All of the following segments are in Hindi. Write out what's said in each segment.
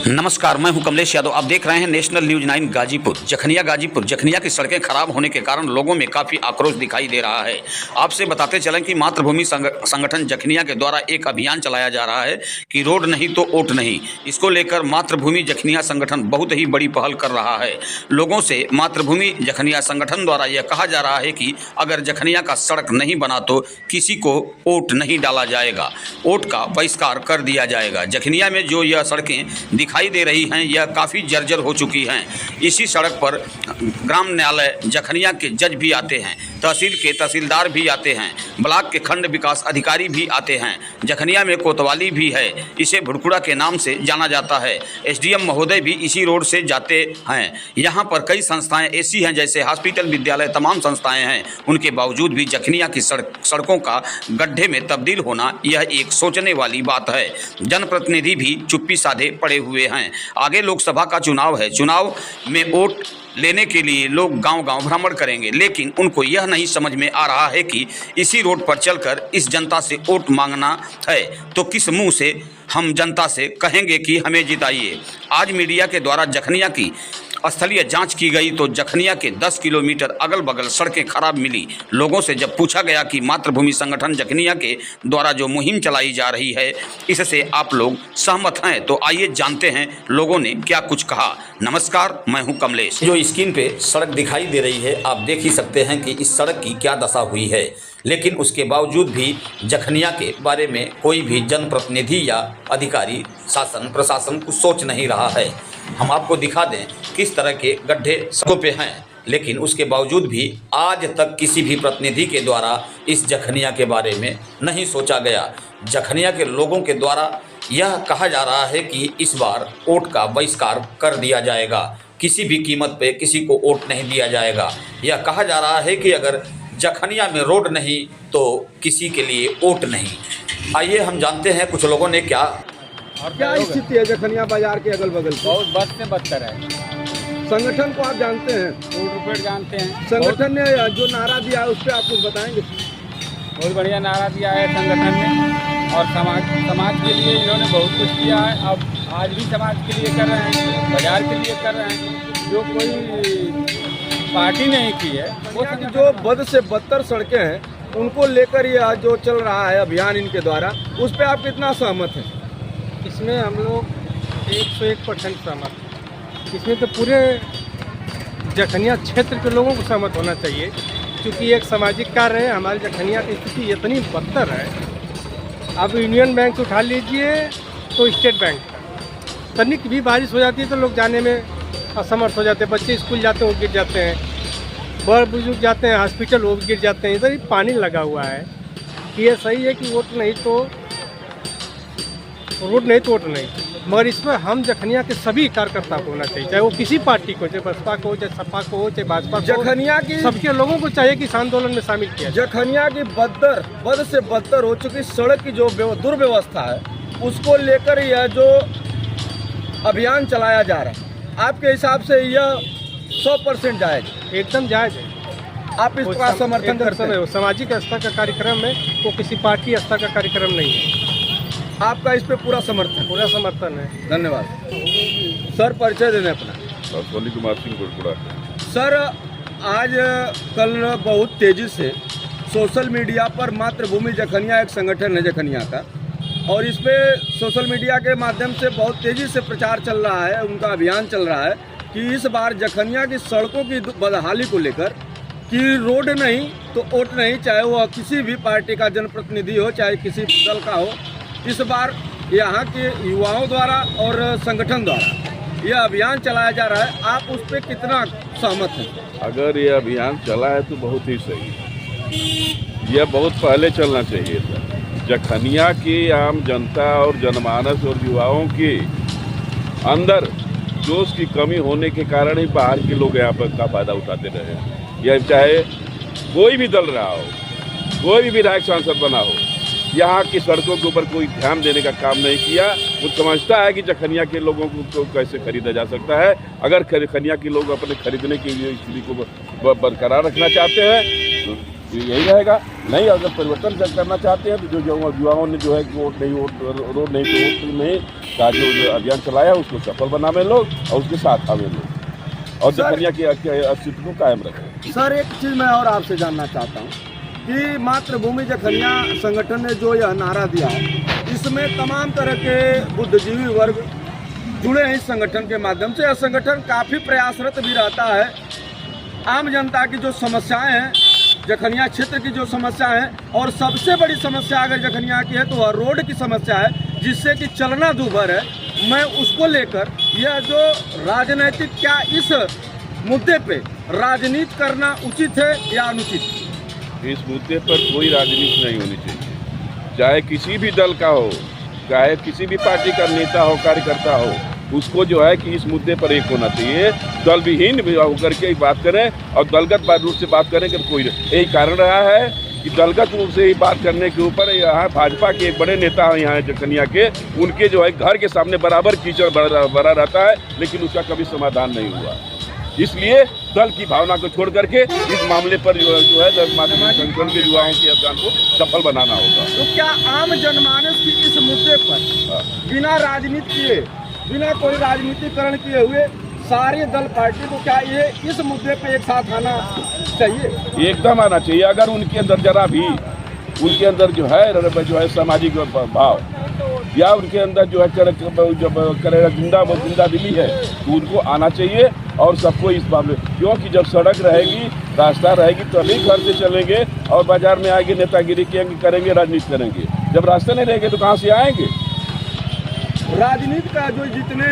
नमस्कार, मैं हूं कमलेश यादव। आप देख रहे हैं नेशनल न्यूज 9 गाजीपुर। जखनिया की सड़कें खराब होने के कारण लोगों में काफ़ी आक्रोश दिखाई दे रहा है। आपसे बताते चलें कि मातृभूमि संगठन जखनिया के द्वारा एक अभियान चलाया जा रहा है कि रोड नहीं तो वोट नहीं। इसको लेकर मातृभूमि जखनिया संगठन बहुत ही बड़ी पहल कर रहा है। लोगों से मातृभूमि जखनिया संगठन द्वारा यह कहा जा रहा है कि अगर जखनिया का सड़क नहीं बना तो किसी को वोट नहीं डाला जाएगा, वोट का बहिष्कार कर दिया जाएगा। जखनिया में जो यह सड़कें दिखाई दे रही हैं यह काफ़ी जर्जर हो चुकी हैं। इसी सड़क पर ग्राम न्यायालय जखनिया के जज भी आते हैं, तहसील के तहसीलदार भी आते हैं, ब्लॉक के खंड विकास अधिकारी भी आते हैं। जखनिया में कोतवाली भी है, इसे भुड़कुड़ा के नाम से जाना जाता है। एसडीएम महोदय भी इसी रोड से जाते हैं। यहाँ पर कई संस्थाएं ऐसी हैं जैसे हॉस्पिटल, विद्यालय, तमाम संस्थाएं हैं। उनके बावजूद भी जखनिया की सड़कों का गड्ढे में तब्दील होना यह एक सोचने वाली बात है। जनप्रतिनिधि भी चुप्पी साधे पड़े हुए हैं। आगे लोकसभा का चुनाव है, चुनाव में वोट लेने के लिए लोग गांव-गांव भ्रमण करेंगे, लेकिन उनको यह नहीं समझ में आ रहा है कि इसी रोड पर चलकर इस जनता से वोट मांगना है तो किस मुंह से हम जनता से कहेंगे कि हमें जिताइए। आज मीडिया के द्वारा जखनिया की स्थलीय जांच की गई तो जखनिया के 10 किलोमीटर अगल बगल सड़कें खराब मिली। लोगों से जब पूछा गया कि मातृभूमि संगठन जखनिया के द्वारा जो मुहिम चलाई जा रही है इससे आप लोग सहमत हैं, तो आइए जानते हैं लोगों ने क्या कुछ कहा। नमस्कार, मैं हूं कमलेश। जो स्क्रीन पे सड़क दिखाई दे रही है आप देख ही सकते हैं कि इस सड़क की क्या दशा हुई है, लेकिन उसके बावजूद भी जखनिया के बारे में कोई भी जनप्रतिनिधि या अधिकारी, शासन प्रशासन कुछ सोच नहीं रहा है। हम आपको दिखा दें किस तरह के गड्ढे सड़कों पे हैं, लेकिन उसके बावजूद भी आज तक किसी भी प्रतिनिधि के द्वारा इस जखनिया के बारे में नहीं सोचा गया। जखनिया के लोगों के द्वारा यह कहा जा रहा है कि इस बार वोट का बहिष्कार कर दिया जाएगा, किसी भी कीमत पे किसी को वोट नहीं दिया जाएगा। यह कहा जा रहा है कि अगर जखनिया में रोड नहीं तो किसी के लिए वोट नहीं। आइए हम जानते हैं कुछ लोगों ने क्या स्थिति है जखनिया बाजार के अगल बगल। बहुत बद से बदतर है। संगठन को आप जानते हैं? रुपये जानते हैं। संगठन ने जो नारा दिया है उस पर आप कुछ बताएंगे? बहुत बढ़िया नारा दिया है संगठन ने, और समाज के लिए इन्होंने बहुत कुछ किया है। अब आज भी समाज के लिए कर रहे हैं, बाजार के लिए कर रहे हैं। जो कोई पार्टी नहीं की है वो जो बद से बदतर सड़कें हैं उनको लेकर यह जो चल रहा है अभियान इनके द्वारा, उस पर आप कितना सहमत हैं? इसमें हम लोग 101% सहमत हैं। इसमें तो पूरे जखनिया क्षेत्र के लोगों को सहमत होना चाहिए, क्योंकि एक सामाजिक कार्य है। हमारे जखनिया की स्थिति इतनी बदतर है, अब यूनियन बैंक से उठा लीजिए तो स्टेट बैंक का, तनिक भी बारिश हो जाती है तो लोग जाने में असमर्थ हो जाते हैं। बच्चे स्कूल जाते हैं वो गिर जाते हैं, बड़े बुजुर्ग जाते हैं हॉस्पिटल वो भी गिर जाते हैं। इधर ही पानी लगा हुआ है कि ये सही है कि वोट नहीं तो रोड नहीं तो वोट नहीं, मगर इसमें हम जखनिया के सभी कार्यकर्ता को होना चाहिए, चाहे वो किसी पार्टी को, चाहे बसपा को, चाहे सपा को, चाहे भाजपा को। जखनिया की सबके लोगों को चाहिए कि इस आंदोलन में शामिल किया। जखनिया की बद से बदतर हो चुकी सड़क की जो दुर्व्यवस्था है उसको लेकर यह जो अभियान चलाया जा रहा है, आपके हिसाब से यह 100% जायज? एकदम जायज है। आप इसका समर्थन करते हैं? सामाजिक स्तर का कार्यक्रम है, वो किसी पार्टी स्तर का कार्यक्रम नहीं है। आपका इस पे पूरा समर्थन? पूरा समर्थन है। धन्यवाद सर। परिचय देने अपना। सोनी कुमार सिंह भुड़कुड़ा। सर, आज कल बहुत तेजी से सोशल मीडिया पर मातृभूमि जखनिया एक संगठन है जखनिया का, और इस पे सोशल मीडिया के माध्यम से बहुत तेजी से प्रचार चल रहा है, उनका अभियान चल रहा है कि इस बार जखनिया की सड़कों की बदहाली को लेकर कि रोड नहीं तो वोट नहीं, चाहे वह किसी भी पार्टी का जनप्रतिनिधि हो चाहे किसी दल का हो। इस बार यहाँ के युवाओं द्वारा और संगठन द्वारा यह अभियान चलाया जा रहा है, आप उस पर कितना सहमत हैं? अगर ये अभियान चला है तो बहुत ही सही। यह बहुत पहले चलना चाहिए था। जखनिया की आम जनता और जनमानस और युवाओं के अंदर जोश की कमी होने के कारण ही बाहर के लोग यहाँ पर का फायदा उठाते रहे। यह चाहे कोई भी दल रहा हो, कोई भी विधायक सांसद बना हो, यहाँ की सड़कों के ऊपर कोई ध्यान देने का काम नहीं किया। वो समझता है कि जखनिया के लोगों को कैसे खरीदा जा सकता है। अगर जखनिया के लोग अपने खरीदने की स्थिति को बरकरार रखना चाहते हैं यही रहेगा। नहीं, अगर परिवर्तन करना चाहते हैं तो जो युवाओं ने जो है रोड नहीं का जो अभियान चलाया उसको सफल बनावे लोग और उसके साथ आवे लोग और जखनिया के अस्तित्व को कायम रखें। सर, एक चीज़ मैं और आपसे जानना चाहता हूँ कि मातृभूमि जखनिया संगठन ने जो यह नारा दिया है, इसमें तमाम तरह के बुद्धिजीवी वर्ग जुड़े हैं इस संगठन के माध्यम से। यह संगठन काफ़ी प्रयासरत भी रहता है आम जनता की जो समस्याएं हैं, जखनिया क्षेत्र की जो समस्या है, और सबसे बड़ी समस्या अगर जखनिया की है तो वह रोड की समस्या है, जिससे कि चलना दूभर है। मैं उसको लेकर यह जो राजनीतिक, क्या इस मुद्दे पे राजनीति करना उचित है या अनुचित? इस मुद्दे पर कोई राजनीति नहीं होनी चाहिए, चाहे किसी भी दल का हो, चाहे किसी भी पार्टी का नेता हो, कार्यकर्ता हो, उसको जो है कि इस मुद्दे पर एक होना चाहिए। दल विहीन होकर के बात करें और दलगत रूप से बात करें कि कोई यही कारण रहा है कि दलगत रूप से ही बात करने के ऊपर यहाँ भाजपा के एक बड़े नेता हैं यहाँ जखनिया के, उनके जो है घर के सामने बराबर कीचड़ भरा रहता है, लेकिन उसका कभी समाधान नहीं हुआ। इसलिए दल की भावना को छोड़ करके इस मामले पर जो है माध्यमिक संगठन के युवाओं के अभियान को सफल बनाना होगा। तो क्या आम जनमानस की इस मुद्दे पर बिना राजनीति किए, बिना कोई राजनीतिकरण किए हुए सारे दल पार्टी को क्या ये इस मुद्दे पे एक साथ आना चाहिए? एकदम आना चाहिए। अगर उनके अंदर जरा भी उनके अंदर जो है सामाजिक भाव या उनके अंदर जो है जिंदा दिली है तो उनको आना चाहिए और सबको इस मामले, क्योंकि जब सड़क रहेगी, रास्ता रहेगी तभी घर से चलेंगे और बाजार में आएंगे, नेतागिरी करेंगे, राजनीति करेंगे। जब रास्ते नहीं रहेंगे तो कहाँ से आएंगे? राजनीति का जो जितने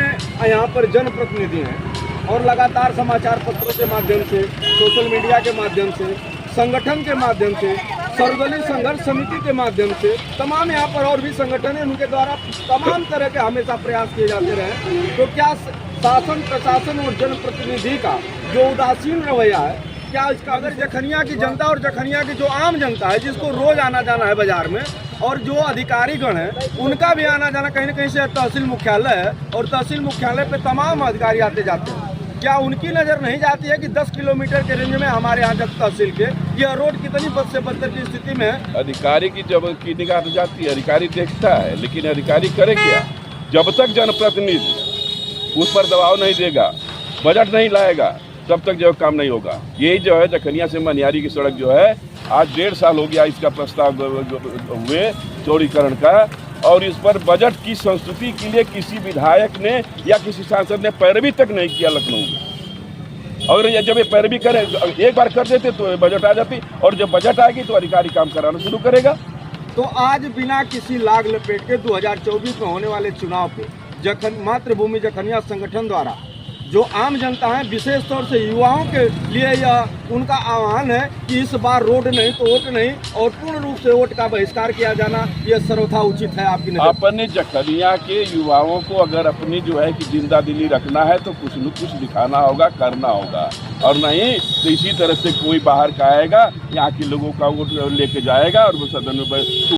यहाँ पर जनप्रतिनिधि हैं और लगातार समाचार पत्रों के माध्यम से, सोशल मीडिया के माध्यम से, संगठन के माध्यम से, सर्वदलीय संघर्ष समिति के माध्यम से, तमाम यहाँ पर और भी संगठन हैं, उनके द्वारा तमाम तरह के हमेशा प्रयास किए जाते रहे। तो क्या शासन, प्रशासन और जनप्रतिनिधि का जो उदासीन रवैया है, क्या इसका अगर जखनिया की जनता और जखनिया की जो आम जनता है जिसको रोज आना जाना है बाजार में, और जो अधिकारीगण हैं उनका भी आना जाना कहीं न कहीं से तहसील मुख्यालय है और तहसील मुख्यालय पे तमाम अधिकारी आते जाते हैं, क्या उनकी नज़र नहीं जाती है कि 10 किलोमीटर के रेंज में हमारे यहाँ जब तहसील के यह रोड कितनी बद से बदतर की स्थिति में है? अधिकारी की जब की निगाह तो जाती है, अधिकारी देखता है, लेकिन अधिकारी करे क्या? जब तक जनप्रतिनिधि उस पर दबाव नहीं देगा, बजट नहीं लाएगा, तब तक जो काम नहीं होगा। यही जो है जखनिया से मनियारी की सड़क जो है आज 1.5 साल हो गया इसका प्रस्ताव हुए चौड़ीकरण का, और इस पर बजट की संस्तुति के लिए किसी विधायक ने या किसी सांसद ने पैरवी तक नहीं किया लखनऊ में। और जब ये पैरवी करे, एक बार कर देते तो बजट आ जाती, और जब बजट आएगी तो अधिकारी काम कराना शुरू करेगा। तो आज बिना किसी लाग लपेट के 2024 में होने वाले चुनाव पे मातृभूमि जखनिया संगठन द्वारा जो आम जनता है, विशेष तौर से युवाओं के लिए यह उनका आह्वान है कि इस बार रोड नहीं तो वोट नहीं, और पूर्ण रूप से वोट का बहिष्कार किया जाना यह सर्वथा उचित है आपकी नजर? अपने जखनिया के युवाओं को अगर अपनी जो है कि जिंदा दिली रखना है तो कुछ न कुछ दिखाना होगा, करना होगा, और नहीं तो इसी तरह से कोई बाहर का आएगा, यहाँ के लोगों का वोट लेके जाएगा और वो सदन में